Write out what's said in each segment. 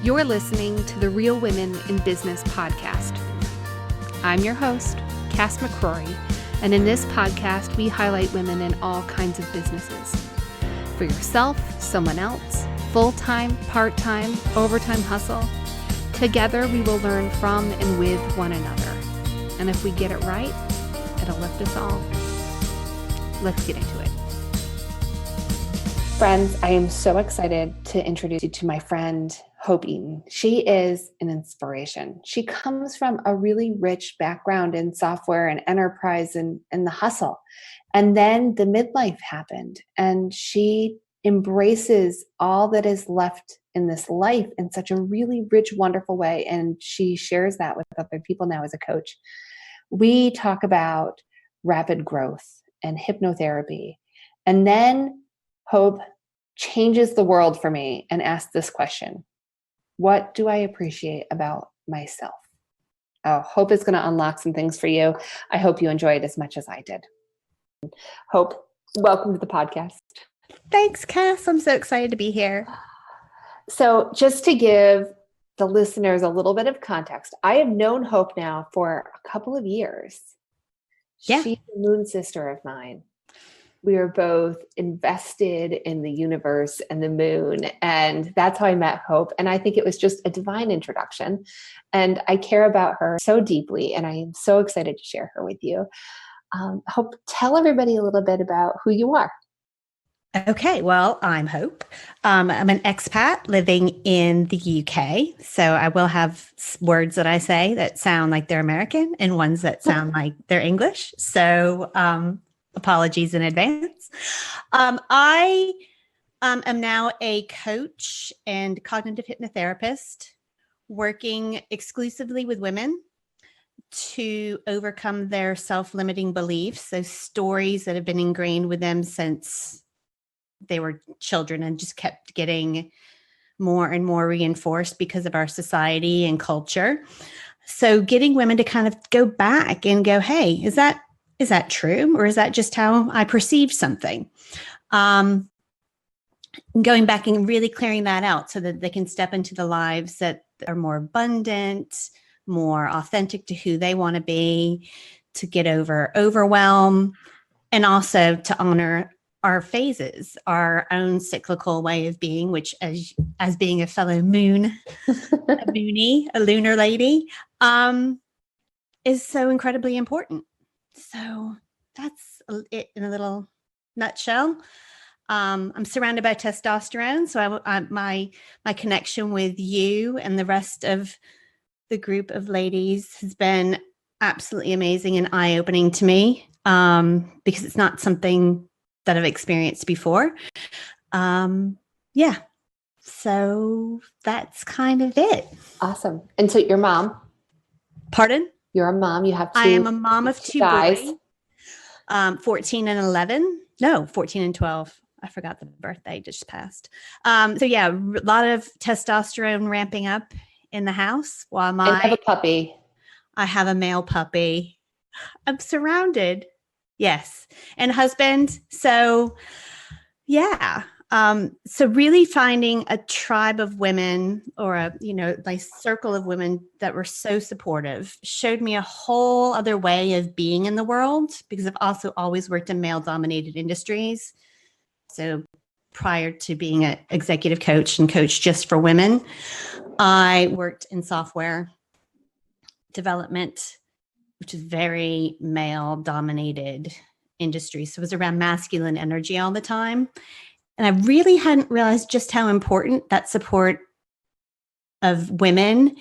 You're listening to the Real Women in Business podcast. I'm your host, Cass McCrory, and in this podcast, we highlight women in all kinds of businesses. For yourself, someone else, full-time, part-time, overtime hustle. Together, we will learn from and with one another. And if we get it right, it'll lift us all. Let's get into it. Friends, I am so excited to introduce you to my friend, Hope Eaton. She is an inspiration. She comes from a really rich background in software and enterprise and the hustle. And then the midlife happened, and she embraces all that is left in this life in such a really rich, wonderful way. And she shares that with other people now as a coach. We talk about rapid growth and hypnotherapy. And then Hope changes the world for me and asks this question: what do I appreciate about myself? Oh, Hope is going to unlock some things for you. I hope you enjoy it as much as I did. Hope, welcome to the podcast. Thanks, Cass. I'm so excited to be here. So just to give the listeners a little bit of context, I have known Hope now for a couple of years. Yeah. She's a moon sister of mine. We are both invested in the universe and the moon. And that's how I met Hope. And I think it was just a divine introduction. And I care about her so deeply. And I am so excited to share her with you. Hope, tell everybody a little bit about who you are. Okay, well, I'm Hope. I'm an expat living in the UK. So I will have words that I say that sound like they're American and ones that sound like they're English. So apologies in advance. I am now a coach and cognitive hypnotherapist working exclusively with women to overcome their self-limiting beliefs, those stories that have been ingrained with them since they were children and just kept getting more and more reinforced because of our society and culture. So getting women to kind of go back and go, hey, is that true? Or is that just how I perceive something? Going back and really clearing that out so that they can step into the lives that are more abundant, more authentic to who they want to be, to get over overwhelm, and also to honor our phases, our own cyclical way of being, which as being a fellow moon, a lunar lady, is so incredibly important. So that's it in a little nutshell. I'm surrounded by testosterone, so my connection with you and the rest of the group of ladies has been absolutely amazing and eye-opening to me, because it's not something that I've experienced before. Yeah. So that's kind of it. Awesome. And so your mom. Pardon? You're a mom. You have two. I am a mom of two guys. Boys, 14 and 11. No, 14 and 12. I forgot the birthday just passed. So yeah, a lot of testosterone ramping up in the house while I have a puppy. I have a male puppy. I'm surrounded. Yes. And husband. So yeah. So really finding a tribe of women or a circle of women that were so supportive showed me a whole other way of being in the world, because I've also always worked in male dominated industries. So prior to being an executive coach and coach just for women, I worked in software development, which is very male dominated industry. So it was around masculine energy all the time. And I really hadn't realized just how important that support of women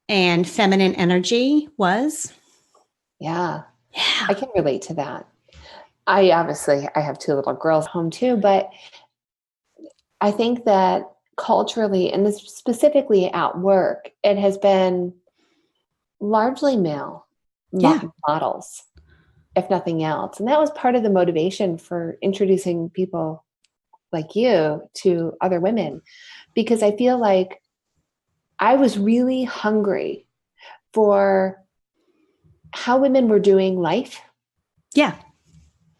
and feminine energy was. Yeah. I can relate to that. I have two little girls home too, but I think that culturally and specifically at work, it has been largely male models, if nothing else. And that was part of the motivation for introducing people like you to other women, because I feel like I was really hungry for how women were doing life. Yeah.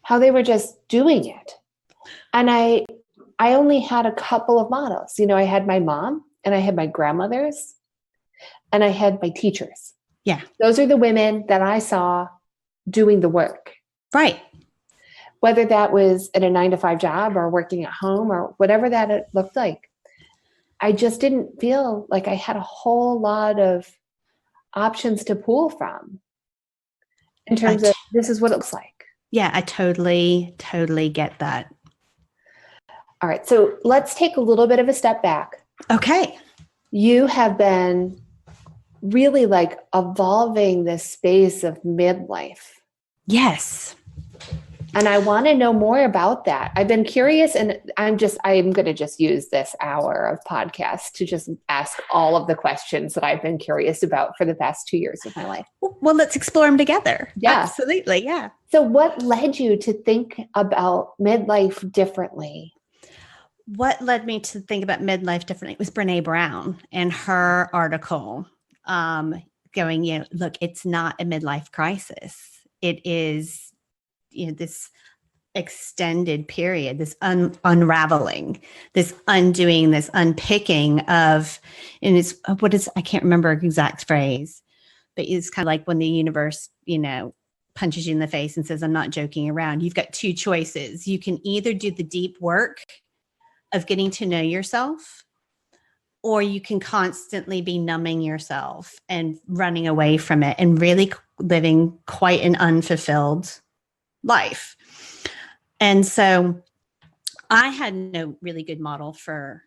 How they were just doing it. And I only had a couple of models. I had my mom, and I had my grandmothers, and I had my teachers. Yeah. Those are the women that I saw doing the work. Right. Whether that was at a 9-to-5 job or working at home or whatever that it looked like. I just didn't feel like I had a whole lot of options to pull from in terms of this is what it looks like. Yeah, I totally get that. All right. So let's take a little bit of a step back. Okay. You have been really like evolving this space of midlife. Yes. And I want to know more about that. I've been curious, and I'm going to just use this hour of podcast to just ask all of the questions that I've been curious about for the past 2 years of my life. Well, let's explore them together. Yeah. Absolutely. Yeah. So what led you to think about midlife differently? What led me to think about midlife differently was Brene Brown and her article going, look, it's not a midlife crisis. It is, this extended period, this unraveling, this undoing, this unpicking of, and it's, I can't remember the exact phrase, but it's kind of like when the universe, punches you in the face and says, I'm not joking around. You've got two choices. You can either do the deep work of getting to know yourself, or you can constantly be numbing yourself and running away from it and really living quite an unfulfilled life. And so I had no really good model for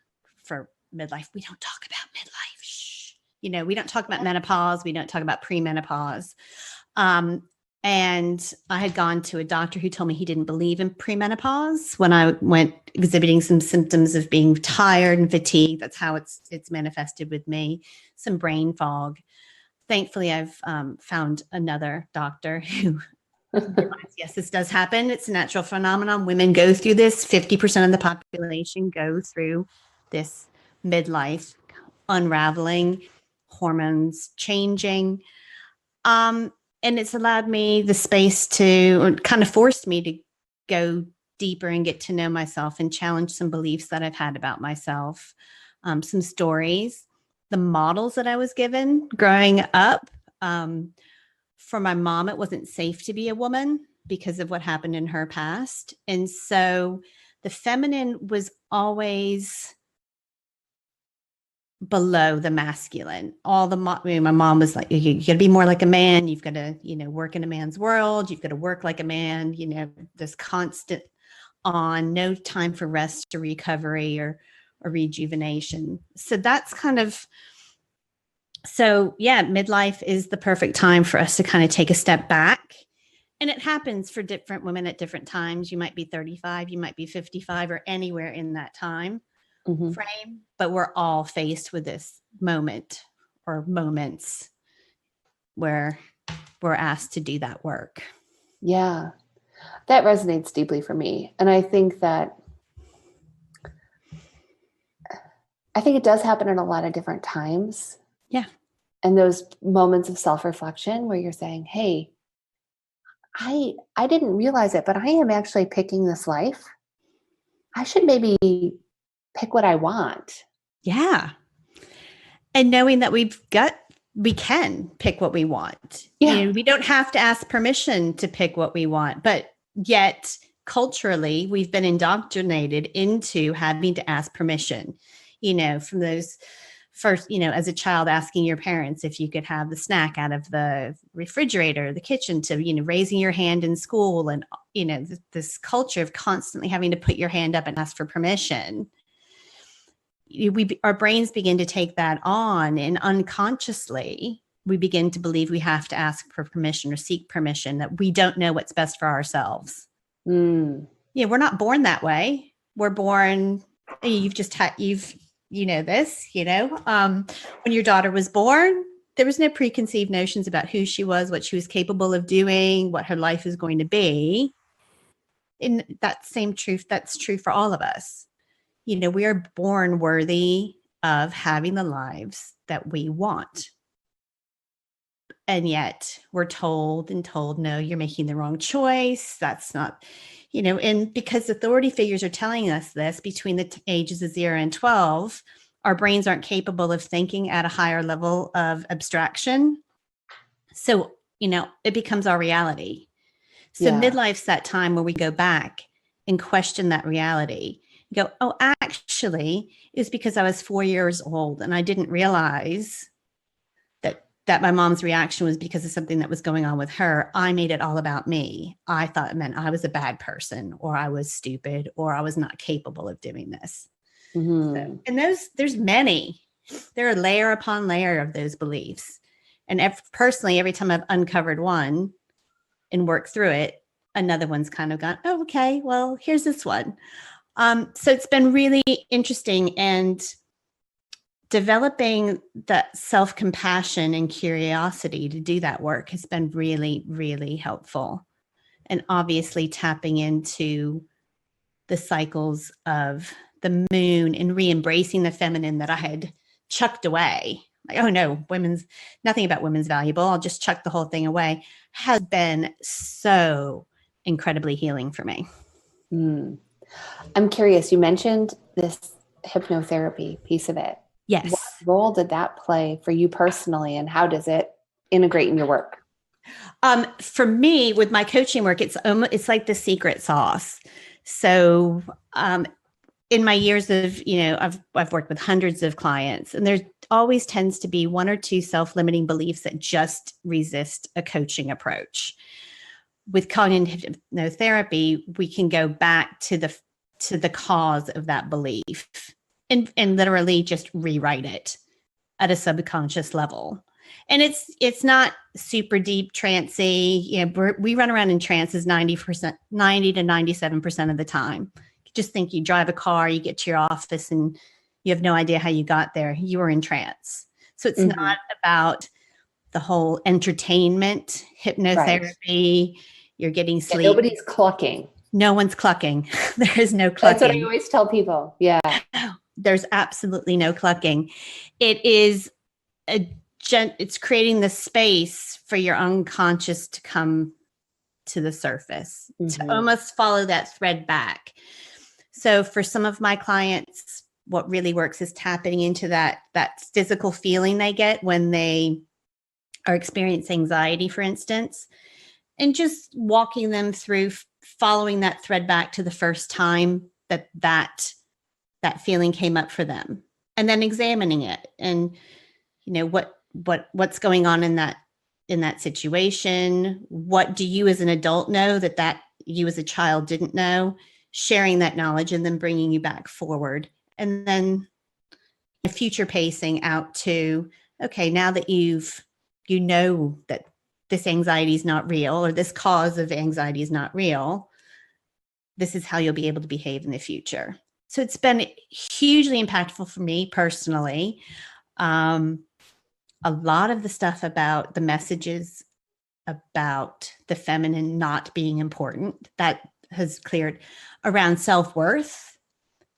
midlife. We don't talk about midlife. Shh. We don't talk about menopause. We don't talk about premenopause. And I had gone to a doctor who told me he didn't believe in premenopause when I went exhibiting some symptoms of being tired and fatigued. That's how it's manifested with me, some brain fog. Thankfully, I've found another doctor who realized, yes, this does happen. It's a natural phenomenon. Women go through this. 50% of the population go through this midlife unraveling, hormones changing. And it's allowed me the space to, or kind of forced me to go deeper and get to know myself and challenge some beliefs that I've had about myself, some stories, the models that I was given growing up. For my mom, it wasn't safe to be a woman because of what happened in her past. And so the feminine was always below the masculine. My mom was like, you got to be more like a man. You've got to, work in a man's world. You've got to work like a man, this constant on, no time for rest or recovery or rejuvenation. So that's midlife is the perfect time for us to kind of take a step back. And it happens for different women at different times. You might be 35, you might be 55, or anywhere in that time frame, but we're all faced with this moment or moments where we're asked to do that work. Yeah, that resonates deeply for me. And I think it does happen at a lot of different times. Yeah. And those moments of self-reflection where you're saying, hey, I didn't realize it, but I am actually picking this life. I should maybe pick what I want. Yeah. And knowing that we can pick what we want. Yeah. We don't have to ask permission to pick what we want, but yet culturally we've been indoctrinated into having to ask permission, from those first, as a child asking your parents if you could have the snack out of the refrigerator, the kitchen, to, raising your hand in school, and, this culture of constantly having to put your hand up and ask for permission. Our brains begin to take that on, and unconsciously we begin to believe we have to ask for permission or seek permission, that we don't know what's best for ourselves. We're not born that way. We're born, when your daughter was born, there was no preconceived notions about who she was, what she was capable of doing, what her life is going to be. And that's true for all of us. We are born worthy of having the lives that we want. And yet we're told, no, you're making the wrong choice. That's not, and because authority figures are telling us this between the ages of 0 and 12, our brains aren't capable of thinking at a higher level of abstraction. So, it becomes our reality. So Yeah. midlife's that time where we go back and question that reality. Go, oh, actually, it was because I was 4 years old and I didn't realize that my mom's reaction was because of something that was going on with her. I made it all about me. I thought it meant I was a bad person, or I was stupid, or I was not capable of doing this. Mm-hmm. And there's many. There are layer upon layer of those beliefs. And personally, every time I've uncovered one and worked through it, another one's kind of gone, oh, okay, well, here's this one. So it's been really interesting, and developing that self-compassion and curiosity to do that work has been really, really helpful. And obviously tapping into the cycles of the moon and re-embracing the feminine that I had chucked away. Like, oh no, nothing about women's valuable. I'll just chuck the whole thing away, has been so incredibly healing for me. Mm. I'm curious, you mentioned this hypnotherapy piece of it. Yes. What role did that play for you personally, and how does it integrate in your work? For me, with my coaching work, it's like the secret sauce. So, in my years of, I've worked with hundreds of clients, and there always tends to be one or two self-limiting beliefs that just resist a coaching approach. With cognitive hypnotherapy, we can go back to the cause of that belief and literally just rewrite it at a subconscious level. And it's not super deep trancey. We run around in trances 90 to 97% of the time. Just think you drive a car, you get to your office, and you have no idea how you got there. You were in trance. So it's not about the whole entertainment, hypnotherapy. Right. You're getting sleep. Yeah, nobody's clucking. No one's clucking. There is no clucking. That's what I always tell people. Yeah. There's absolutely no clucking. It is it's creating the space for your unconscious to come to the surface, to almost follow that thread back. So for some of my clients, what really works is tapping into that physical feeling they get when they are experiencing anxiety, for instance, and just walking them through following that thread back to the first time that feeling came up for them, and then examining it, and what's going on in that situation. What do you as an adult know that you as a child didn't know? Sharing that knowledge and then bringing you back forward, and then future pacing out to, okay, now that you know that this anxiety is not real, or this cause of anxiety is not real, this is how you'll be able to behave in the future. So it's been hugely impactful for me personally. A lot of the stuff about the messages about the feminine not being important, that has cleared around self-worth.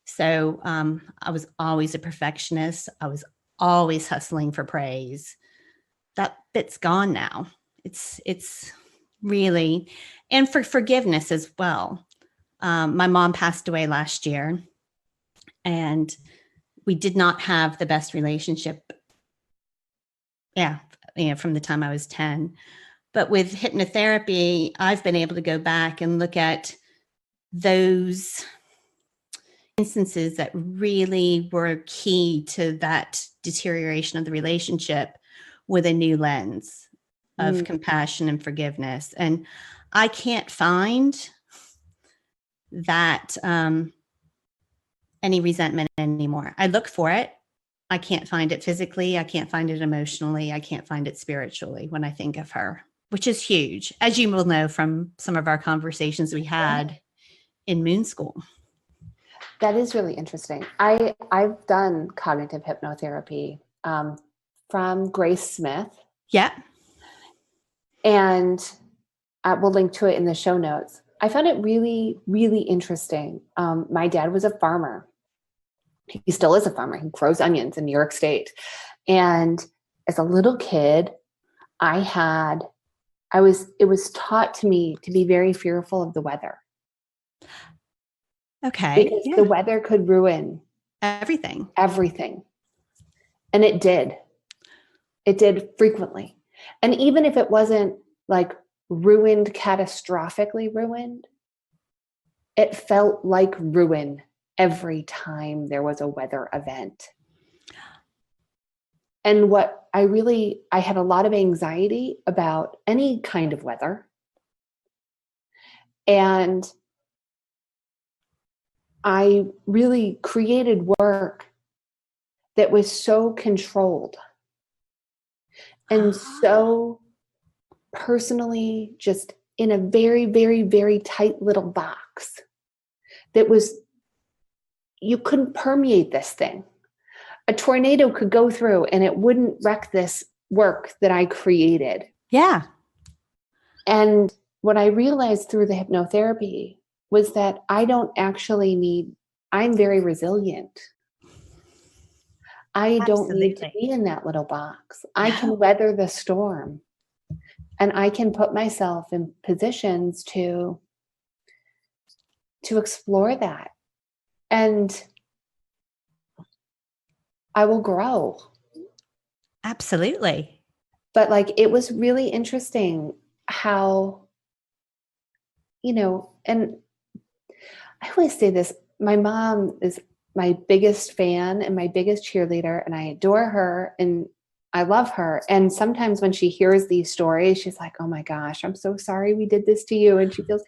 So I was always a perfectionist. I was always hustling for praise. That bit's gone now. It's really, and for forgiveness as well. My mom passed away last year, and we did not have the best relationship. Yeah, from the time I was 10. But with hypnotherapy, I've been able to go back and look at those instances that really were key to that deterioration of the relationship with a new lens of compassion and forgiveness. And I can't find that any resentment anymore. I look for it. I can't find it physically. I can't find it emotionally. I can't find it spiritually when I think of her, which is huge, as you will know from some of our conversations we had in Moon School. That is really interesting. I've done cognitive hypnotherapy from Grace Smith. Yeah. And we'll link to it in the show notes. I found it really, really interesting. My dad was a farmer. He still is a farmer. He grows onions in New York State. And as a little kid, it was taught to me to be very fearful of the weather. Okay. Because the weather could ruin everything. And it did. It did frequently. And even if it wasn't like ruined, catastrophically ruined, it felt like ruin every time there was a weather event. And I had a lot of anxiety about any kind of weather. And I really created work that was so controlled and so personally just in a very, very, very tight little box that was, you couldn't permeate this thing. A tornado could go through and it wouldn't wreck this work that I created. Yeah. And what I realized through the hypnotherapy was that I'm very resilient. I don't need to be in that little box. I can weather the storm, and I can put myself in positions to explore that. And I will grow. Absolutely. But like, it was really interesting how, and I always say this, my mom is my biggest fan and my biggest cheerleader, and I adore her and I love her. And sometimes when she hears these stories, she's like, oh my gosh, I'm so sorry we did this to you. And she feels,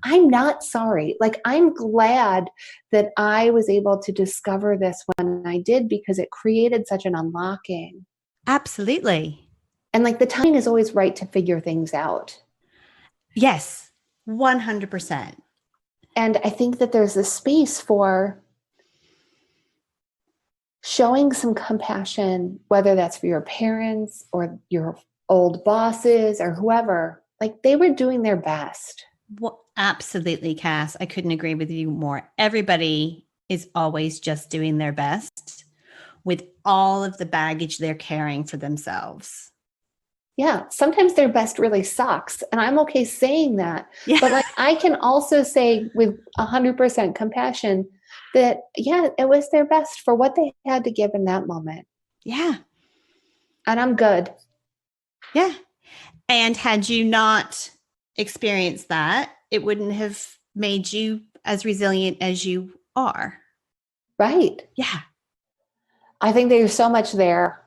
I'm not sorry. Like, I'm glad that I was able to discover this when I did, because it created such an unlocking. Absolutely. And like, the timing is always right to figure things out. Yes, 100%. And I think that there's a space for showing some compassion, whether that's for your parents or your old bosses or whoever. Like, they were doing their best. Well, absolutely, Cass. I couldn't agree with you more. Everybody is always just doing their best with all of the baggage they're carrying for themselves. Yeah, sometimes their best really sucks. And I'm okay saying that. Yeah. But like, I can also say with 100% compassion that, yeah, it was their best for what they had to give in that moment. Yeah. And I'm good. Yeah. And had you not experienced that, it wouldn't have made you as resilient as you are. Right. Yeah. I think there's so much there.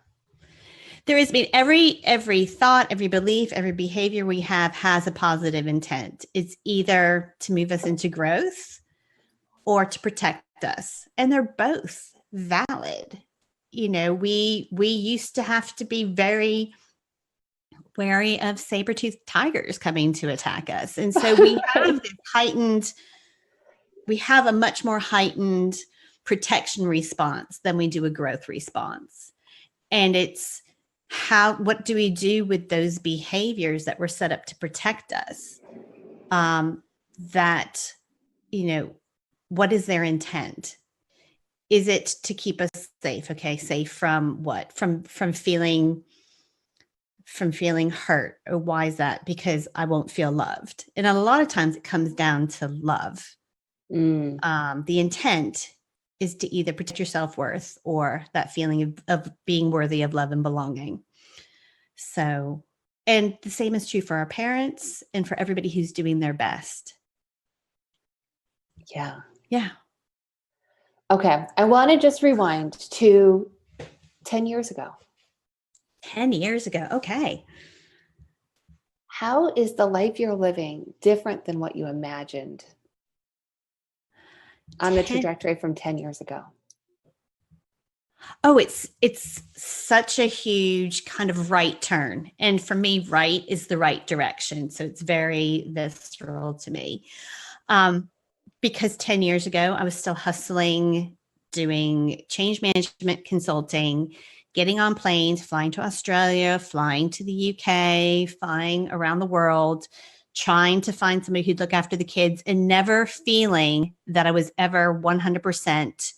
There is, I mean, every thought, every belief, every behavior we have has a positive intent. It's either to move us into growth or to protect us. And they're both valid. We used to have to be very wary of saber-toothed tigers coming to attack us. And so we have a much more heightened protection response than we do a growth response. And it's what do we do with those behaviors that were set up to protect us? What is their intent? Is it to keep us safe? Okay. Safe from what? From feeling hurt. Or why is that? Because I won't feel loved. And a lot of times it comes down to love. The intent is to either protect your self-worth or that feeling of being worthy of love and belonging. So, and the same is true for our parents and for everybody who's doing their best. Yeah. Yeah. Okay. I want to just rewind to 10 years ago. 10 years ago. Okay. How is the life you're living different than what you imagined on the trajectory from 10 years ago? Oh, it's such a huge kind of right turn. And for me, right is the right direction. So it's very visceral to me. Because 10 years ago, I was still hustling, doing change management consulting, getting on planes, flying to Australia, flying to the UK, flying around the world, trying to find somebody who'd look after the kids, and never feeling that I was ever 100%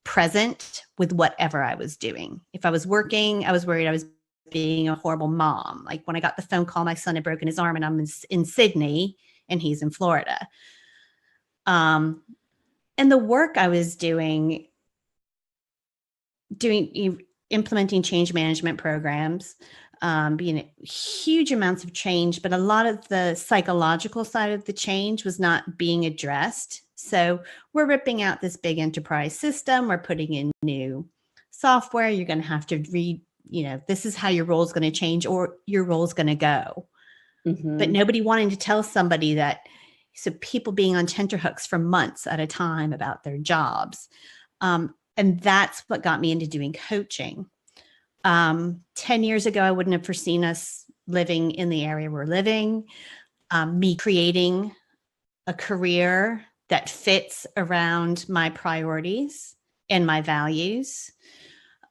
present with whatever I was doing. If I was working, I was worried I was being a horrible mom. Like when I got the phone call, my son had broken his arm and I'm in Sydney and he's in Florida. And the work I was doing implementing change management programs, being huge amounts of change, but a lot of the psychological side of the change was not being addressed. So we're ripping out this big enterprise system. We're putting in new software. You're going to have to read, this is how your role is going to change or your role is going to go. Mm-hmm. But nobody wanting to tell somebody that. So people being on tenterhooks for months at a time about their jobs. And that's what got me into doing coaching. 10 years ago, I wouldn't have foreseen us living in the area we're living, me creating a career that fits around my priorities and my values.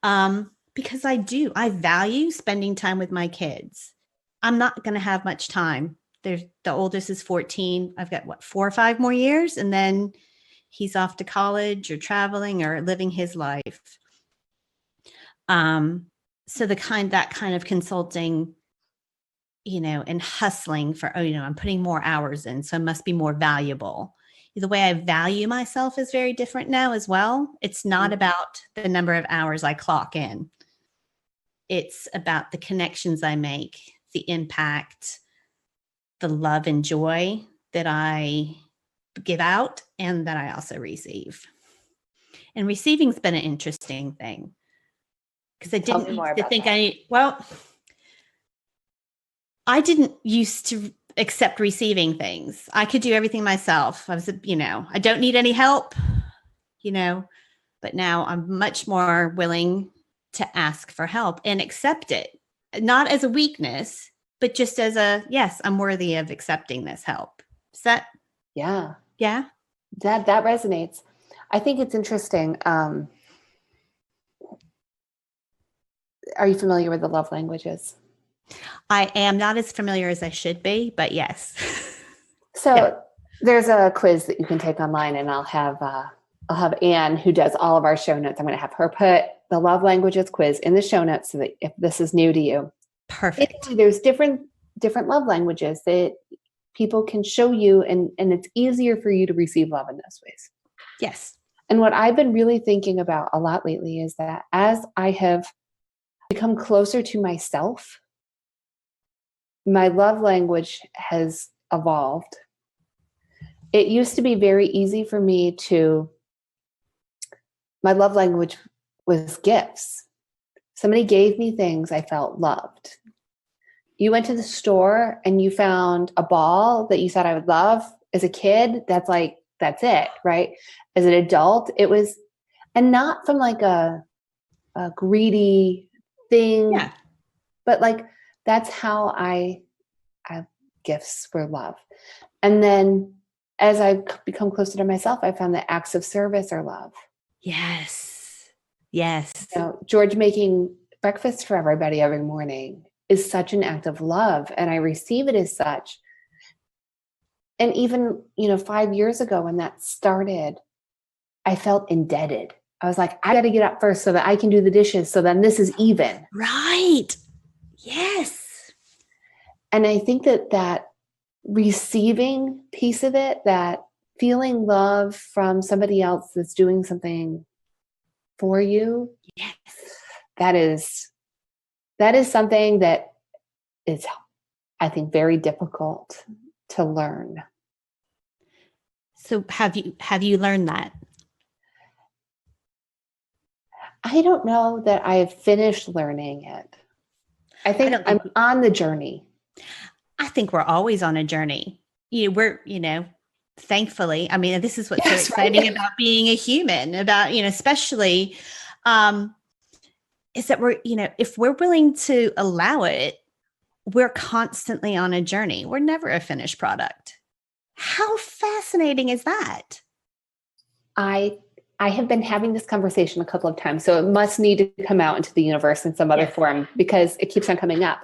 Because I value spending time with my kids. I'm not going to have much time. The oldest is 14. I've got 4 or 5 more years, and then he's off to college or traveling or living his life. So that kind of consulting, and hustling for, I'm putting more hours in, so I must be more valuable. The way I value myself is very different now as well. It's not about the number of hours I clock in. It's about the connections I make, the impact, the love and joy that I give out and that I also receive. And receiving's been an interesting thing because I didn't used to think I didn't used to accept receiving things. I could do everything myself. I was, I don't need any help, but now I'm much more willing to ask for help and accept it, not as a weakness, but just as yes, I'm worthy of accepting this help. Is that? Yeah. Yeah. That resonates. I think it's interesting. Are you familiar with the love languages? I am not as familiar as I should be, but yes. So there's a quiz that you can take online, and I'll have Anne, who does all of our show notes. I'm going to have her put the love languages quiz in the show notes so that if this is new to you. Perfect. There's different love languages that people can show you, and it's easier for you to receive love in those ways. Yes. And what I've been really thinking about a lot lately is that as I have become closer to myself, my love language has evolved. It used to be very easy for me my love language was gifts. Somebody gave me things, I felt loved. You went to the store and you found a ball that you thought I would love. As a kid, that's it, right? As an adult, it was, and not from like a greedy thing, but that's how I have gifts for love. And then as I've become closer to myself, I found that acts of service are love. Yes. George making breakfast for everybody every morning is such an act of love, and I receive it as such. And even, 5 years ago when that started, I felt indebted. I was like, I got to get up first so that I can do the dishes. So then this is even. Right. Yes. And I think that receiving piece of it, that feeling love from somebody else that's doing something for you. Yes. That is something that is, I think, very difficult to learn. So have you learned that? I don't know that I have finished learning it. I think I'm on the journey. I think we're always on a journey. We're, thankfully, I mean, this is what's so exciting about being a human, about, especially, is that we're, if we're willing to allow it, we're constantly on a journey. We're never a finished product. How fascinating is that? I have been having this conversation a couple of times, so it must need to come out into the universe in some other form because it keeps on coming up.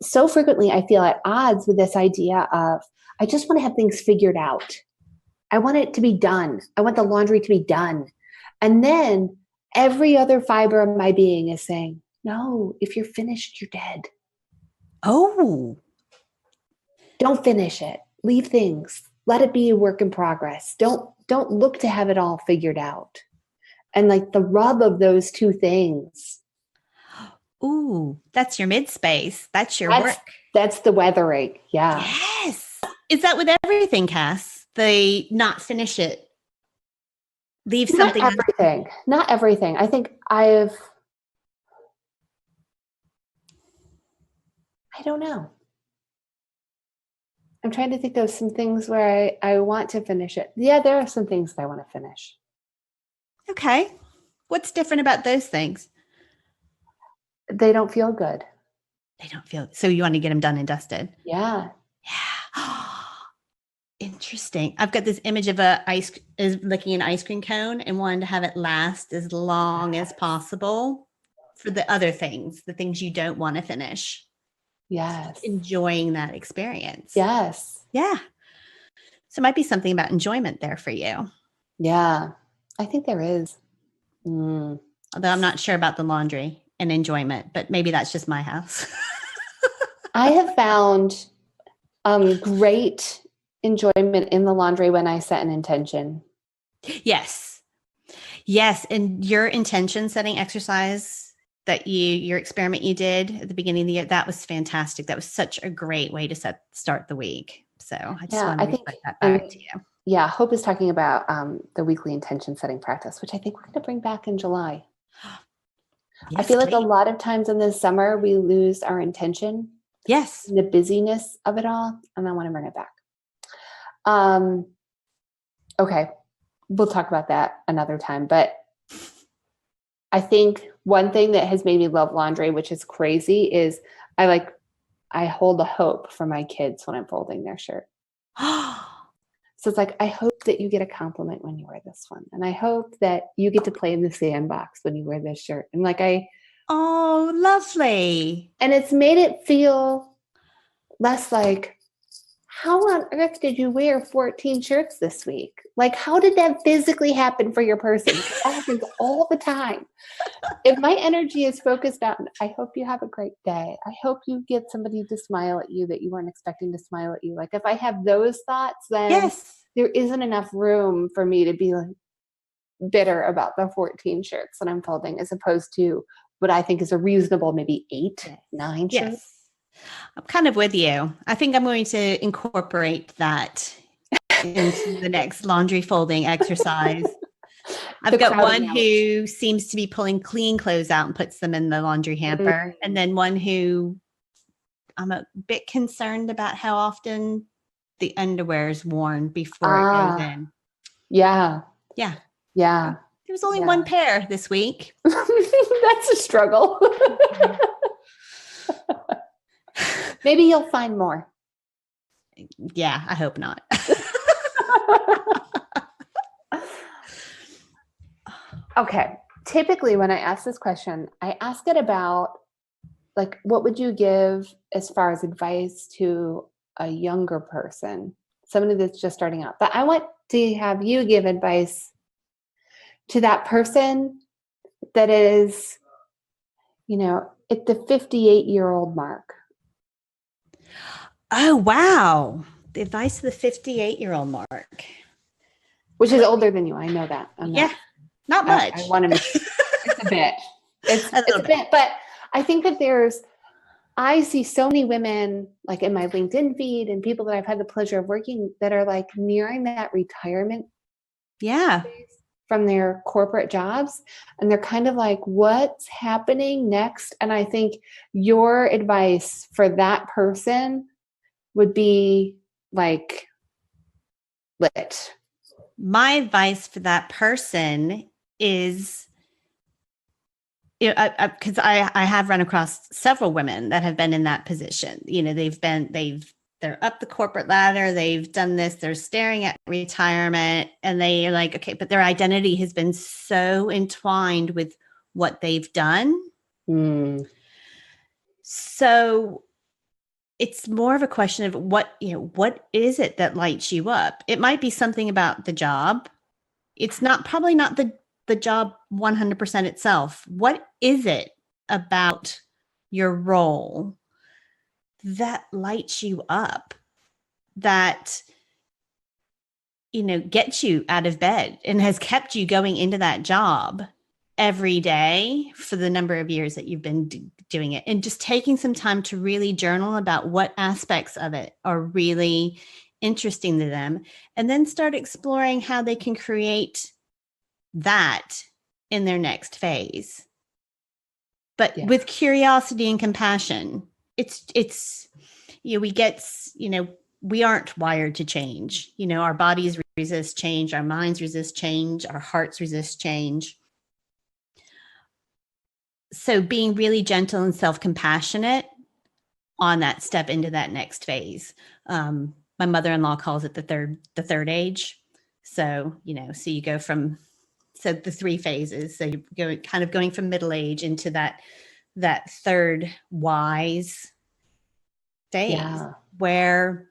So frequently I feel at odds with this idea of, I just want to have things figured out. I want it to be done. I want the laundry to be done. And then every other fiber of my being is saying, no, if you're finished, you're dead. Oh. Don't finish it. Leave things. Let it be a work in progress. Don't look to have it all figured out. And the rub of those two things Ooh, that's your mid space. That's your That's work. that's the weathering. Yeah. Yes. Is that with everything, Cass? They not finish it, leave Not something. everything. Not everything. I think I don't know. I'm trying to think of some things where I want to finish it. Yeah, there are some things that I want to finish. Okay. What's different about those things? They don't feel good. They don't feel so you want to get them done and dusted. Yeah. Yeah. Interesting. I've got this image of licking an ice cream cone and wanting to have it last as long as possible for the other things, the things you don't want to finish. Yes. Enjoying that experience. Yes. Yeah. So it might be something about enjoyment there for you. Yeah. I think there is. Mm. Although I'm not sure about the laundry and enjoyment, but maybe that's just my house. I have found great enjoyment in the laundry when I set an intention. Yes. Yes. And your intention setting exercise that your experiment you did at the beginning of the year, that was fantastic. That was such a great way to start the week. So I just want to reflect that back to you. Yeah, Hope is talking about the weekly intention setting practice, which I think we're going to bring back in July. Yes, I feel like a lot of times in the summer, we lose our intention. Yes. The busyness of it all, and I want to bring it back. Okay, we'll talk about that another time. But I think one thing that has made me love laundry, which is crazy, is I hold a hope for my kids when I'm folding their shirt. So it's like, I hope that you get a compliment when you wear this one. And I hope that you get to play in the sandbox when you wear this shirt. And oh, lovely. And it's made it feel less like, how on earth did you wear 14 shirts this week? Like, how did that physically happen for your person? That happens all the time. If my energy is focused on, I hope you have a great day. I hope you get somebody to smile at you that you weren't expecting to smile at you. Like, if I have those thoughts, then there isn't enough room for me to be like bitter about the 14 shirts that I'm folding, as opposed to what I think is a reasonable, maybe 8, 9 shirts. I'm kind of with you. I think I'm going to incorporate that into the next laundry folding exercise. I've got one who seems to be pulling clean clothes out and puts them in the laundry hamper. And then one who I'm a bit concerned about how often the underwear is worn before it goes in. Yeah. Yeah. Yeah. There was only one pair this week. That's a struggle. Maybe you'll find more. Yeah, I hope not. Okay. Typically, when I ask this question, I ask it about, like, what would you give as far as advice to a younger person, somebody that's just starting out? But I want to have you give advice to that person that is, at the 58-year-old mark. Oh, wow. The advice of the 58-year-old mark. Which is older than you. I know that. Not much. I want to make it's a bit. It's a bit. But I think that I see so many women, like in my LinkedIn feed and people that I've had the pleasure of working, that are like nearing that retirement from their corporate jobs. And they're kind of like, what's happening next? And I think your advice for that person would be like lit. My advice for that person is, because I have run across several women that have been in that position. They're up the corporate ladder. They've done this. They're staring at retirement, and they are like, okay, but their identity has been so entwined with what they've done. So it's more of a question of what is it that lights you up? It might be something about the job. It's probably not the job 100% itself. What is it about your role that lights you up, that gets you out of bed and has kept you going into that job every day for the number of years that you've been doing it, and just taking some time to really journal about what aspects of it are really interesting to them, and then start exploring how they can create that in their next phase. But with curiosity and compassion, it's we aren't wired to change. Our bodies resist change, our minds resist change, our hearts resist change. So being really gentle and self-compassionate on that step into that next phase. My mother-in-law calls it the third age. So, so you go from, so the three phases. So you're going from middle age into that third wise phase where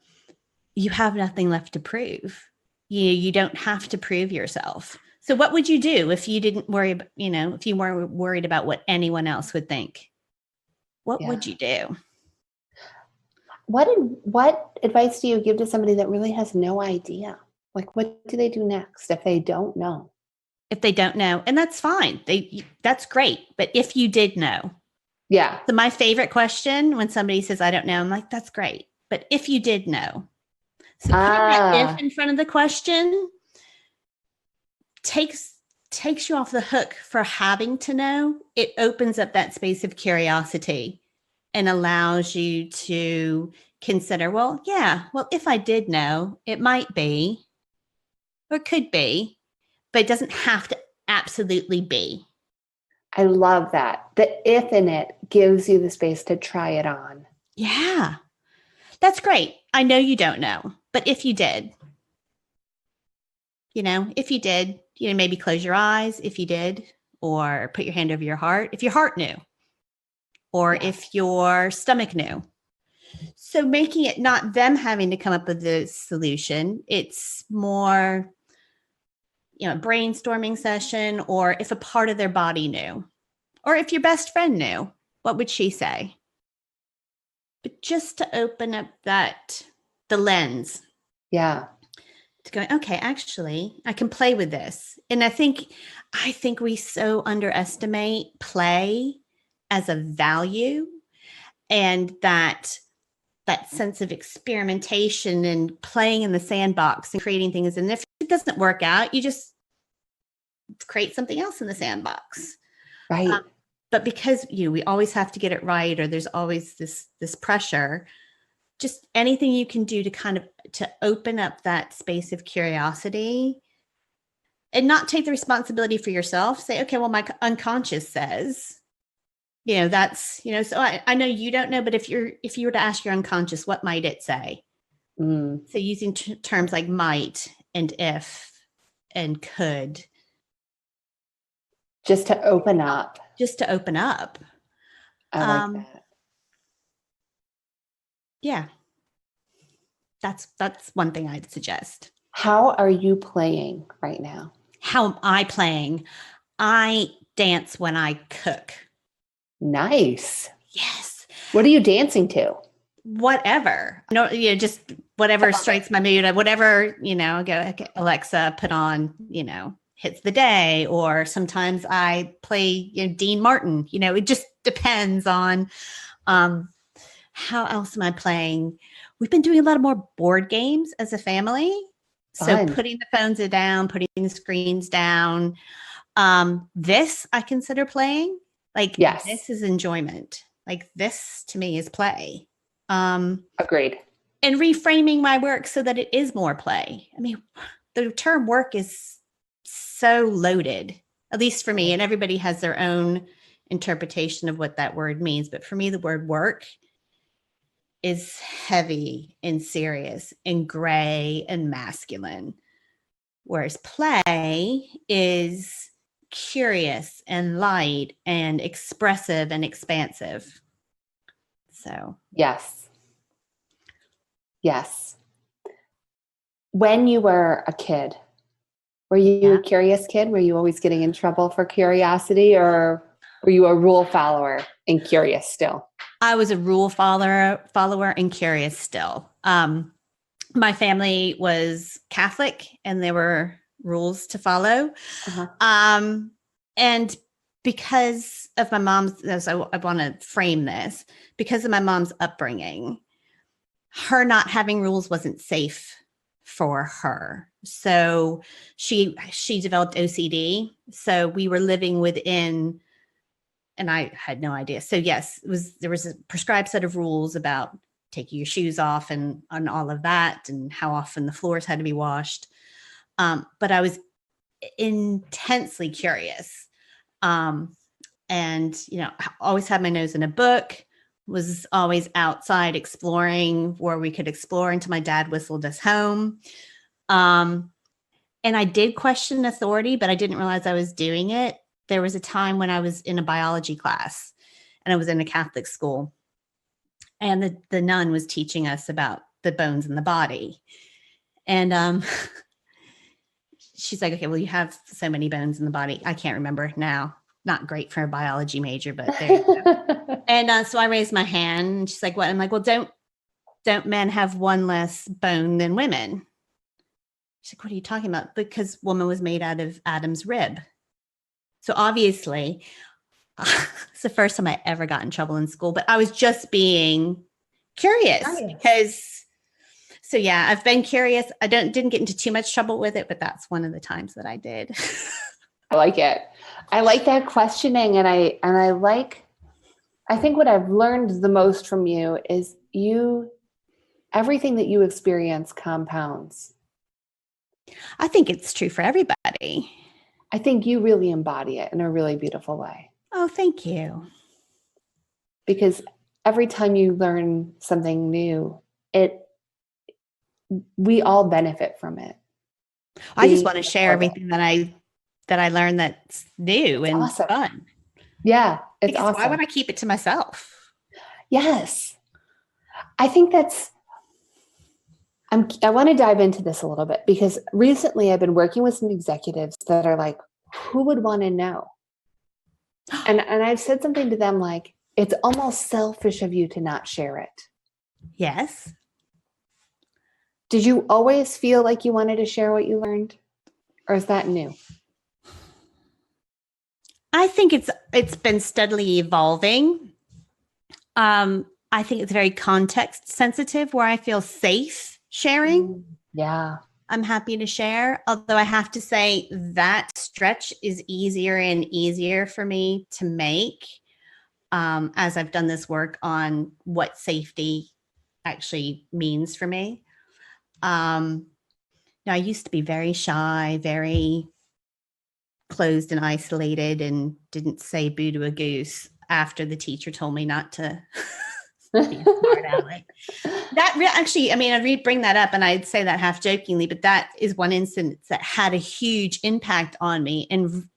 you have nothing left to prove. You don't have to prove yourself. So what would you do if you didn't worry about, if you weren't worried about what anyone else would think? What would you do? What advice do you give to somebody that really has no idea? Like, what do they do next if they don't know? If they don't know, and that's fine. That's great. But if you did know. Yeah. So my favorite question when somebody says, I don't know, I'm like, that's great. But if you did know. So putting that if in front of the question takes you off the hook for having to know. It opens up that space of curiosity and allows you to consider, well, if I did know, it might be, or could be, but it doesn't have to absolutely be. I love that. The if in it gives you the space to try it on. Yeah. That's great. I know you don't know, but if you did, if you did, maybe close your eyes if you did, or put your hand over your heart if your heart knew, or if your stomach knew. So making it not them having to come up with the solution, it's more, brainstorming session, or if a part of their body knew, or if your best friend knew, what would she say? But just to open up the lens. Yeah. To go, okay, actually, I can play with this. And I think we so underestimate play as a value, and that sense of experimentation and playing in the sandbox and creating things. And if it doesn't work out, you just create something else in the sandbox. Right. But because we always have to get it right, or there's always this pressure, just anything you can do to open up that space of curiosity and not take the responsibility for yourself. Say, okay, well, my unconscious says, that's, so I know you don't know, but if you were to ask your unconscious, what might it say? So using terms like might and if and could. Just to open up. I like that. Yeah. That's one thing I'd suggest. How are you playing right now? How am I playing? I dance when I cook. Nice. Yes. What are you dancing to? Whatever. No, just whatever strikes my mood. Whatever, go, okay, Alexa, put on, hits the day. Or sometimes I play Dean Martin. It just depends on how else am I playing. We've been doing a lot of more board games as a family. Fun. So putting the phones down, putting the screens down. This I consider playing. Like, This is enjoyment. Like, this to me is play. Agreed. And reframing my work so that it is more play. I mean, the term work is so loaded, at least for me, and everybody has their own interpretation of what that word means. But for me, the word work is heavy and serious and gray and masculine, whereas play is curious and light and expressive and expansive. So yes. When you were a kid, were you a curious kid? Were you always getting in trouble for curiosity, or were you a rule follower and curious still? I was a rule follower and curious still. My family was Catholic, and there were rules to follow. And because of my mom's, so I want to frame this, because of my mom's upbringing, her not having rules wasn't safe for her. So she developed OCD. So we were living within, and I had no idea. So yes, there was a prescribed set of rules about taking your shoes off and all of that, and how often the floors had to be washed. But I was intensely curious. And, I always had my nose in a book, was always outside exploring where we could explore until my dad whistled us home. And I did question authority, but I didn't realize I was doing it. There was a time when I was in a biology class and I was in a Catholic school, and the nun was teaching us about the bones in the body. And she's like, okay, well, you have so many bones in the body. I can't remember now. Not great for a biology major, but there you go. And so I raised my hand, and she's like, what? I'm like, well, don't men have one less bone than women? She's like, what are you talking about? Because woman was made out of Adam's rib. So obviously, it's the first time I ever got in trouble in school, but I was just being curious. Because, so yeah, I've been curious. I didn't get into too much trouble with it, but that's one of the times that I did. I like it. I like that questioning. And I think what I've learned the most from you is everything that you experience compounds. I think it's true for everybody. I think you really embody it in a really beautiful way. Oh, thank you. Because every time you learn something new, we all benefit from it. I just want to share everything that I learned that's new and awesome. Fun. Yeah, it's awesome. Why would I keep it to myself? Yes. I think I want to dive into this a little bit, because recently I've been working with some executives that are like, who would want to know? And I've said something to them like, it's almost selfish of you to not share it. Yes. Did you always feel like you wanted to share what you learned? Or is that new? I think it's been steadily evolving. I think it's very context sensitive, where I feel safe sharing. Yeah. I'm happy to share. Although I have to say that stretch is easier and easier for me to make as I've done this work on what safety actually means for me. Now, I used to be very shy, very closed and isolated, and didn't say boo to a goose after the teacher told me not to be a smart aleck. Actually, I mean, I'd bring that up and I'd say that half jokingly, but that is one instance that had a huge impact on me and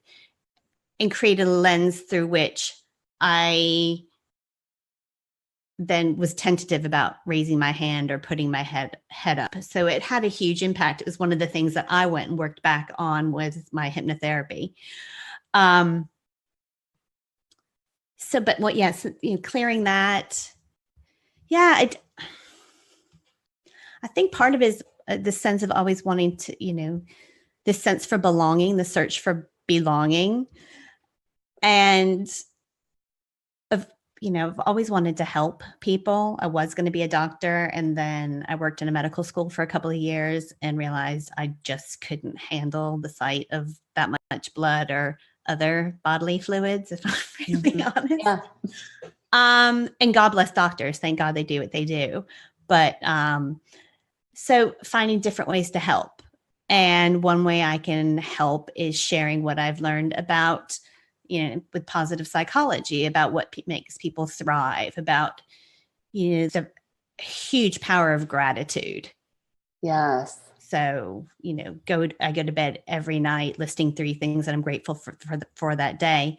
created a lens through which I then was tentative about raising my hand or putting my head up. So it had a huge impact. It was one of the things that I went and worked back on with my hypnotherapy. Clearing that. Yeah. I think part of it is the sense of always wanting to, this sense for belonging, the search for belonging. And I've always wanted to help people. I was going to be a doctor, and then I worked in a medical school for a couple of years and realized I just couldn't handle the sight of that much blood or other bodily fluids, if I'm really honest. Yeah. And God bless doctors. Thank God they do what they do. But so finding different ways to help. And one way I can help is sharing what I've learned about with positive psychology, about what makes people thrive, about, the huge power of gratitude. Yes. So, I go to bed every night listing 3 things that I'm grateful for that day.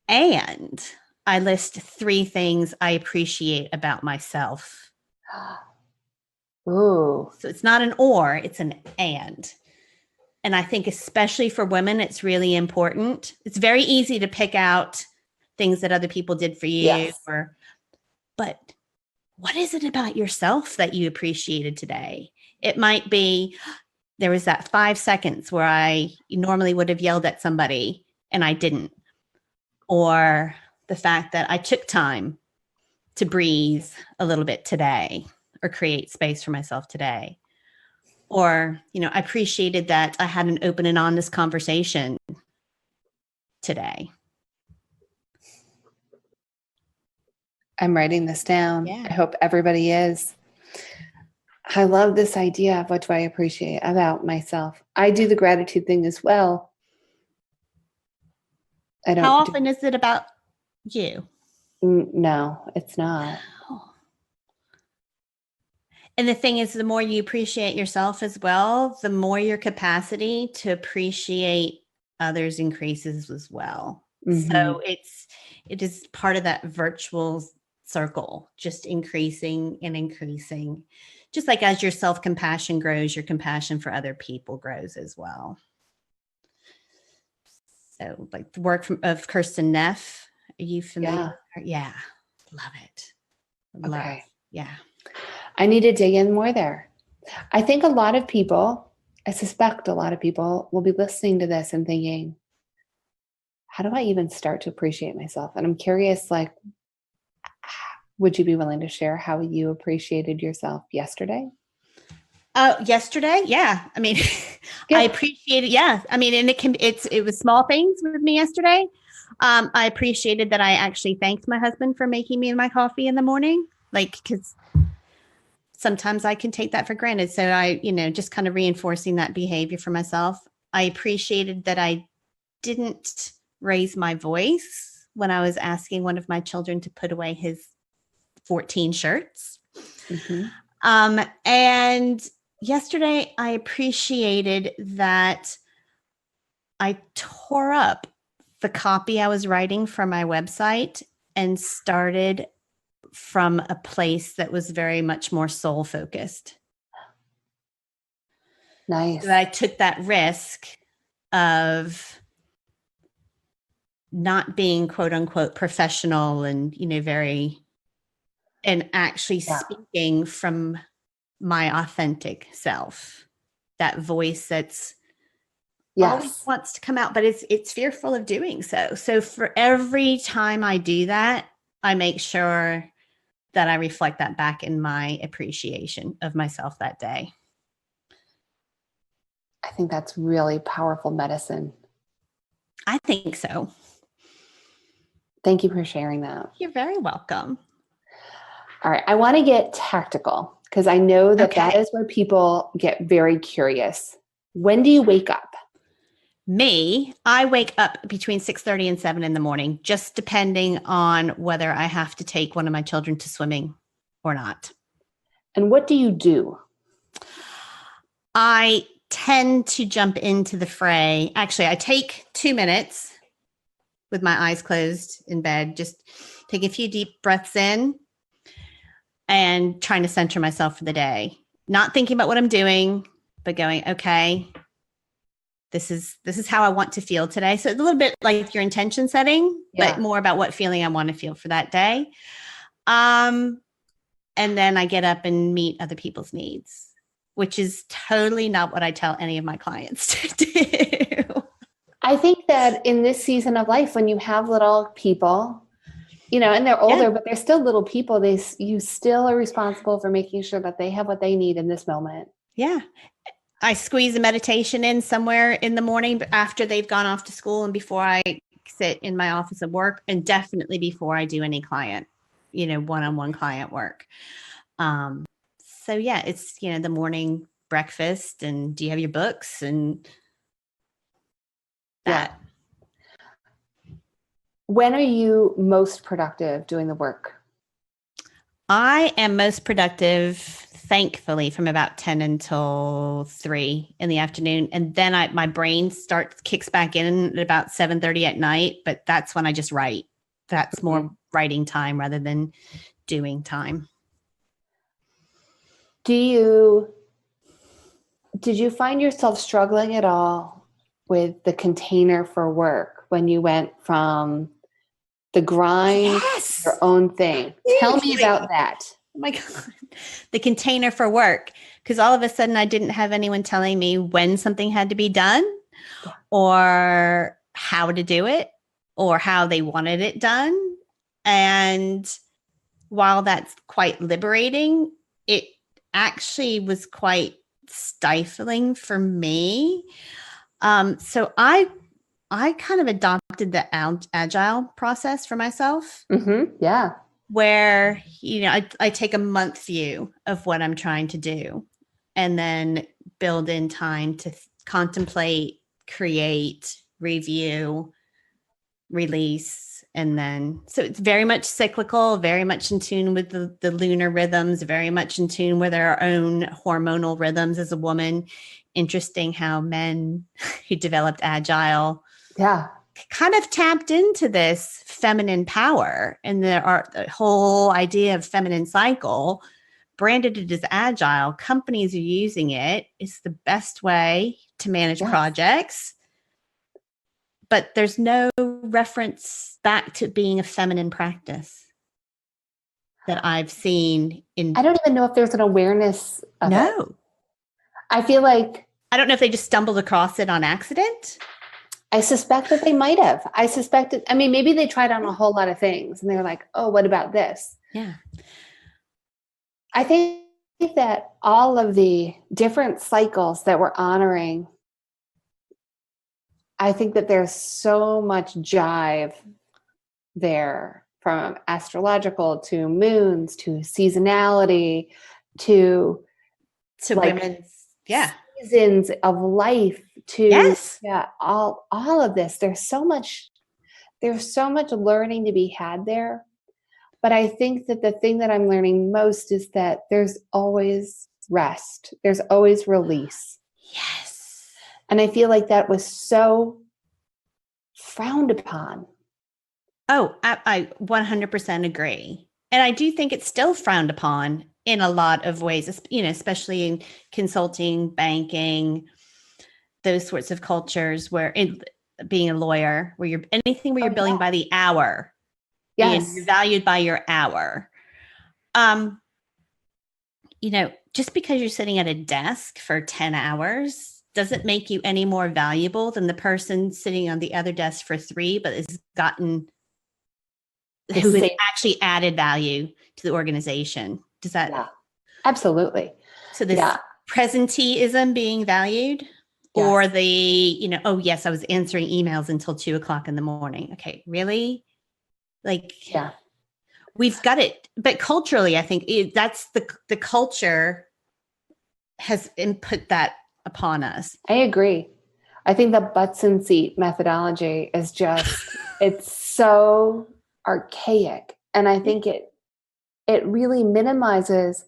And I list 3 things I appreciate about myself. Ooh. So it's not an or, it's an and. And I think especially for women, it's really important. It's very easy to pick out things that other people did for you. Yes. But what is it about yourself that you appreciated today? It might be, there was that 5 seconds where I normally would have yelled at somebody and I didn't. or the fact that I took time to breathe a little bit today or create space for myself today. Or, I appreciated that I had an open and honest conversation today. I'm writing this down. Yeah. I hope everybody is. I love this idea of what do I appreciate about myself. I do the gratitude thing as well. How often is it about you? No, it's not. And the thing is, the more you appreciate yourself as well, the more your capacity to appreciate others increases as well. Mm-hmm. So it is part of that virtual circle, just increasing and increasing. Just like as your self-compassion grows, your compassion for other people grows as well. So like the work of Kirsten Neff, are you familiar with her? Yeah. Love it. Okay. Yeah. I need to dig in more there. I think I suspect a lot of people will be listening to this and thinking, how do I even start to appreciate myself? And I'm curious, would you be willing to share how you appreciated yourself yesterday? Yesterday? Yeah. I mean, I appreciate it. Yeah. I mean, and it was small things with me yesterday. I appreciated that I actually thanked my husband for making me my coffee in the morning. Cause sometimes I can take that for granted. So I, just kind of reinforcing that behavior for myself. I appreciated that I didn't raise my voice when I was asking one of my children to put away his 14 shirts. Mm-hmm. And yesterday I appreciated that I tore up the copy I was writing for my website and started from a place that was very much more soul focused. Nice. So I took that risk of not being quote unquote professional and, and actually speaking from my authentic self, that voice that's always wants to come out, but it's fearful of doing so. So for every time I do that, I make sure that I reflect that back in my appreciation of myself that day. I think that's really powerful medicine. I think so. Thank you for sharing that. You're very welcome. All right. I want to get tactical because I know that that is where people get very curious. When do you wake up? I wake up between 6:30 and 7 in the morning, just depending on whether I have to take one of my children to swimming or not. And what do you do? I tend to jump into the fray. Actually, I take 2 minutes with my eyes closed in bed, just take a few deep breaths in and trying to center myself for the day. Not thinking about what I'm doing, but going, okay, this is how I want to feel today. So it's a little bit like your intention setting, but more about what feeling I want to feel for that day. And then I get up and meet other people's needs, which is totally not what I tell any of my clients to do. I think that in this season of life, when you have little people, and they're older, but they're still little people, you still are responsible for making sure that they have what they need in this moment. Yeah. I squeeze a meditation in somewhere in the morning after they've gone off to school and before I sit in my office and work, and definitely before I do any client, one-on-one client work. So yeah, it's, the morning breakfast and do you have your books and that. Yeah. When are you most productive doing the work? I am most productive, thankfully, from about 10 until 3 in the afternoon. And then my brain kicks back in at about 7:30 at night, but that's when I just write. That's more writing time rather than doing time. Did you find yourself struggling at all with the container for work when you went from the grind to your own thing? Tell me about that. Oh my God. The container for work. Because all of a sudden I didn't have anyone telling me when something had to be done or how to do it. or how they wanted it done. And while that's quite liberating, it actually was quite stifling for me. So I kind of adopted the agile process for myself, Yeah. where, I take a month view of what I'm trying to do and then build in time to contemplate, create, review, release. And then, so it's very much cyclical, very much in tune with the lunar rhythms, very much in tune with our own hormonal rhythms as a woman. Interesting how men who developed agile kind of tapped into this feminine power, and the whole idea of feminine cycle, branded it as agile. Companies are using it. It's the best way to manage projects, but there's no reference back to being a feminine practice that I've seen in. I don't even know if there's an awareness of it. I feel like, I don't know if they just stumbled across it on accident. I suspect that they might have. Maybe they tried on a whole lot of things and they were like, oh, what about this? Yeah. I think that all of the different cycles that we're honoring, I think that there's so much jive there, from astrological to moons to seasonality to women's seasons of life to all of this. There's so much learning to be had there. But I think that the thing that I'm learning most is that there's always rest. There's always release. Yes. And I feel like that was so frowned upon. Oh, I 100% agree. And I do think it's still frowned upon in a lot of ways, especially in consulting, banking, those sorts of cultures, where being a lawyer, where you're billing by the hour. Yes. And you're valued by your hour. Just because you're sitting at a desk for 10 hours doesn't make you any more valuable than the person sitting on the other desk for 3, but has who has actually added value to the organization. Does that? Yeah, absolutely. So this presenteeism being valued, or the, oh yes, I was answering emails until 2:00 in the morning. Okay, really? We've got it. But culturally, I think that's the culture has input that upon us. I agree. I think the butts in seat methodology is just, it's so archaic. And I think it really minimizes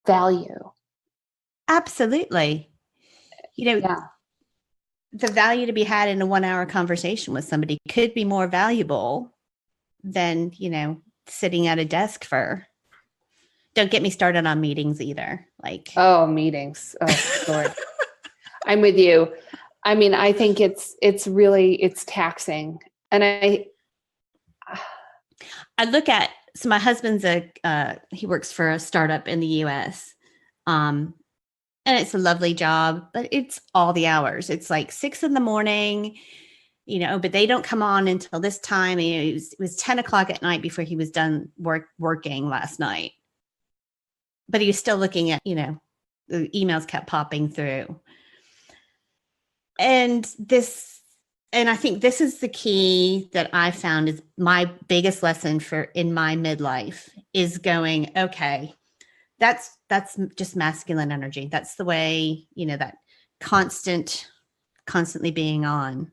value. Absolutely. The value to be had in a 1-hour conversation with somebody could be more valuable than, sitting at a desk for. Don't get me started on meetings either. Meetings. Oh, Lord. I'm with you. I think it's taxing. And I look at, so my husband's he works for a startup in the US. And it's a lovely job, but it's all the hours. It's like 6 a.m, but they don't come on until this time. It was 10:00 at night before he was done working last night. But he was still looking at, the emails kept popping through. And I think this is the key that I found is my biggest lesson in my midlife, is going, okay, that's just masculine energy. That's the way, that constantly being on.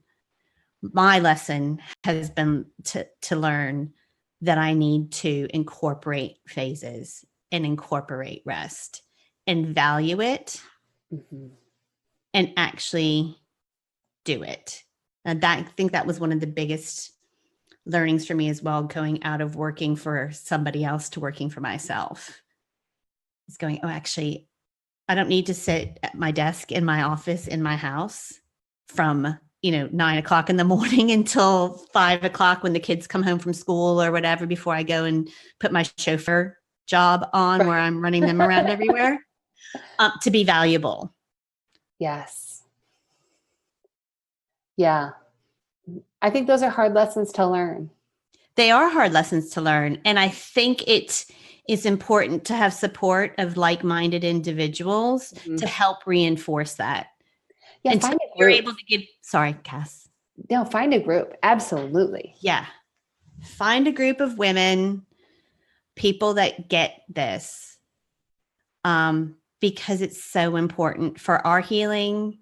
My lesson has been to learn that I need to incorporate phases and incorporate rest and value it, and actually do it. And I think that was one of the biggest learnings for me as well, going out of working for somebody else to working for myself. It's going, oh, actually, I don't need to sit at my desk in my office in my house from 9:00 in the morning until 5:00 when the kids come home from school or whatever, before I go and put my chauffeur job on, where I'm running them around everywhere, to be valuable. Yes. Yeah. I think those are hard lessons to learn. They are hard lessons to learn. And I think it is important to have support of like-minded individuals to help reinforce that. Yeah, Until find a you're group. able to give, sorry, Cass. No, find a group. Absolutely. Yeah. Find a group of women, people that get this, because it's so important for our healing,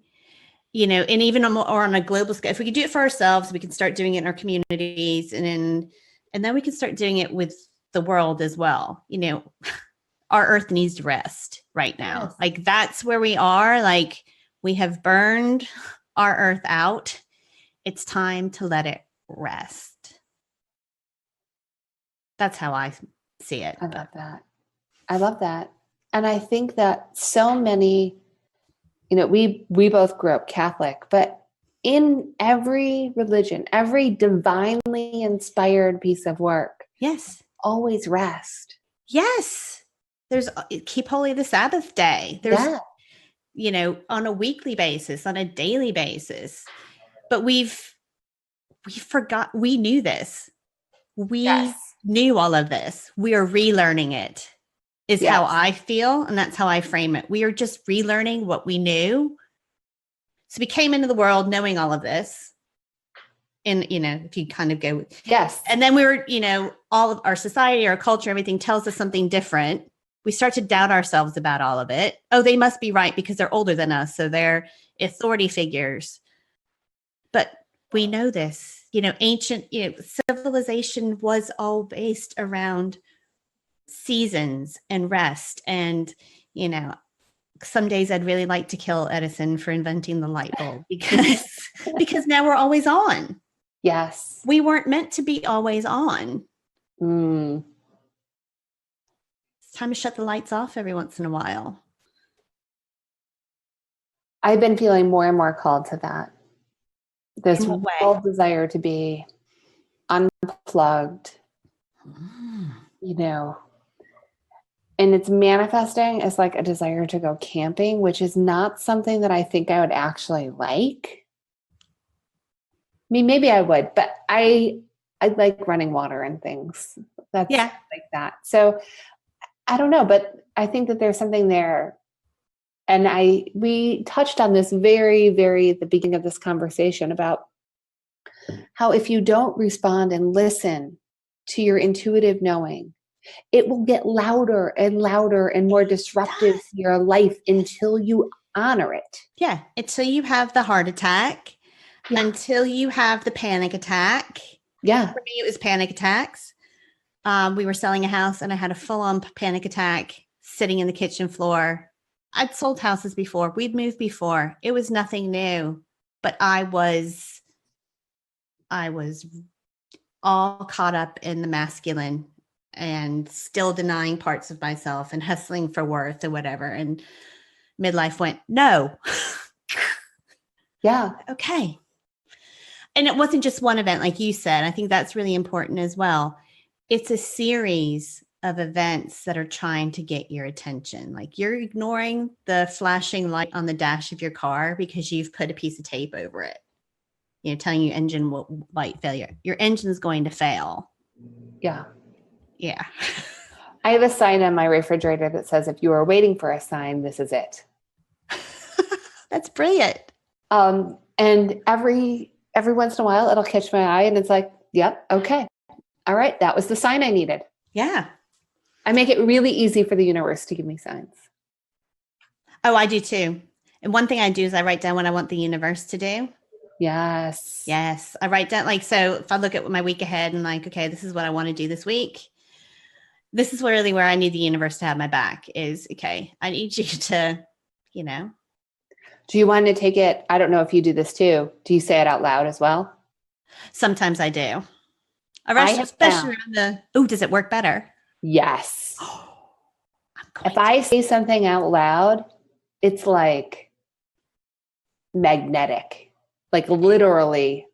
and even on a global scale. If we can do it for ourselves, we can start doing it in our communities, and then we can start doing it with the world as well. Our earth needs to rest right now. Yes. Like, that's where we are. Like, we have burned our earth out. It's time to let it rest. That's how I see it. I love that. I love that. And I think that so many, we both grew up Catholic, but in every religion, every divinely inspired piece of work, Yes. always rest. Yes. There's keep holy the Sabbath day. There's, on a weekly basis, on a daily basis. But we forgot, we knew this. We knew all of this. We are relearning it, is how I feel. And that's how I frame it. We are just relearning what we knew. So we came into the world knowing all of this. And, if you kind of go. Yes. And then we were, all of our society, our culture, everything tells us something different. We start to doubt ourselves about all of it. Oh, they must be right because they're older than us. So they're authority figures. But we know this, ancient, civilization was all based around seasons and rest. And, some days I'd really like to kill Edison for inventing the light bulb because now we're always on. Yes. We weren't meant to be always on. It's time to shut the lights off every once in a while. I've been feeling more and more called to that. This real desire to be unplugged, and it's manifesting as like a desire to go camping, which is not something that I think I would actually like. I mean, maybe I would, but I like running water and things. That's like that. So I don't know, but I think that there's something there. And we touched on this very, very at the beginning of this conversation about how if you don't respond and listen to your intuitive knowing, it will get louder and louder and more disruptive to your life until you honor it. Yeah. Until you have the heart attack, until you have the panic attack. Yeah. For me, it was panic attacks. We were selling a house and I had a full-on panic attack sitting in the kitchen floor. I'd sold houses before. We'd moved before. It was nothing new, but I was all caught up in the masculine and still denying parts of myself and hustling for worth or whatever. And midlife went, no. Yeah. Okay. And it wasn't just one event, like you said. I think that's really important as well. It's a series of events that are trying to get your attention. Like, you're ignoring the flashing light on the dash of your car because you've put a piece of tape over it, telling you engine light failure. Your engine's going to fail. Yeah. Yeah. I have a sign on my refrigerator that says, if you are waiting for a sign, this is it. That's brilliant. And every once in a while it'll catch my eye and it's like, yep. Okay. All right. That was the sign I needed. Yeah. I make it really easy for the universe to give me signs. Oh, I do too. And one thing I do is I write down what I want the universe to do. Yes. Yes. I write down, like, so if I look at my week ahead and like, okay, this is what I want to do this week. This is really where I need the universe to have my back is, okay, I need you to, Do you want to take it? I don't know if you do this too. Do you say it out loud as well? Sometimes I do. Especially around does it work better? Yes. If I say something out loud, it's like magnetic, like literally.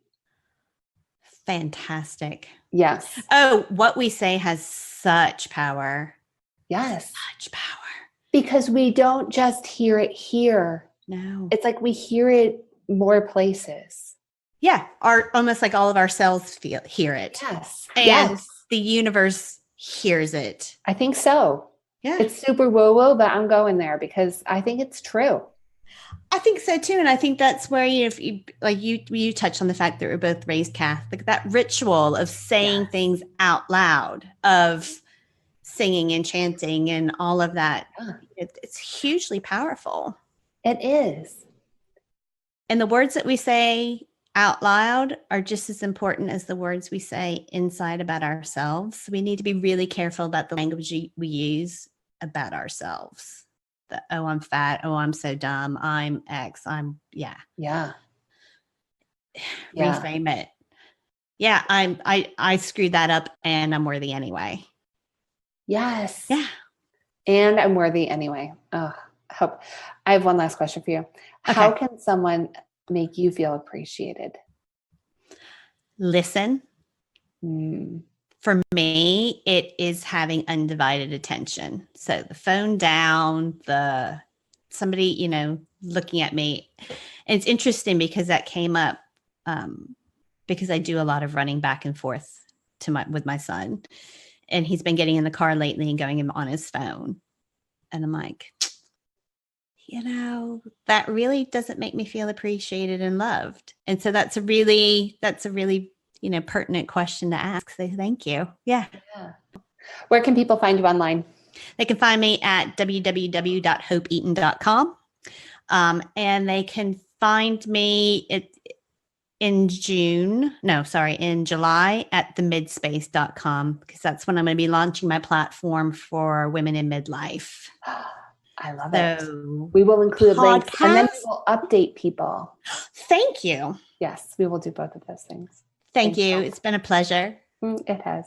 Fantastic. Yes. Oh, what we say has such power. Yes. Such power. Because we don't just hear it here. No. It's like we hear it more places. Yeah. Our almost like all of our cells hear it. Yes. And Yes. the universe hears it. I think so. Yeah. It's super woo-woo, but I'm going there because I think it's true. I think so too, and I think that's where if you like you touched on the fact that we're both raised Catholic, that ritual of saying Yes. things out loud, of singing and chanting, and all of that, Yeah, it's hugely powerful. it is. And the words that we say out loud are just as important as the words we say inside about ourselves. We need to be really careful about the language we use about ourselves. Oh, I'm fat. Oh, I'm so dumb. I'm X. Yeah. Yeah. Yeah. Reframe it. Yeah, I screwed that up and I'm worthy anyway. Yes. Yeah. And I'm worthy anyway. Oh, Hope. I have one last question for you. How Okay. can someone make you feel appreciated? Listen. Mm. For me, it is having undivided attention. So the phone down, somebody, looking at me. And it's interesting because that came up because I do a lot of running back and forth with my son. And he's been getting in the car lately and going on his phone. And I'm like, that really doesn't make me feel appreciated and loved. And so that's a really, pertinent question to ask. So thank you. Yeah. Where can people find you online? They can find me at www.hopeeaton.com. And they can find me in July at themidspace.com, because that's when I'm going to be launching my platform for women in midlife. I love it. We will include links and then we will update people. Thank you. Yes, we will do both of those things. Thank you. It's been a pleasure. It has.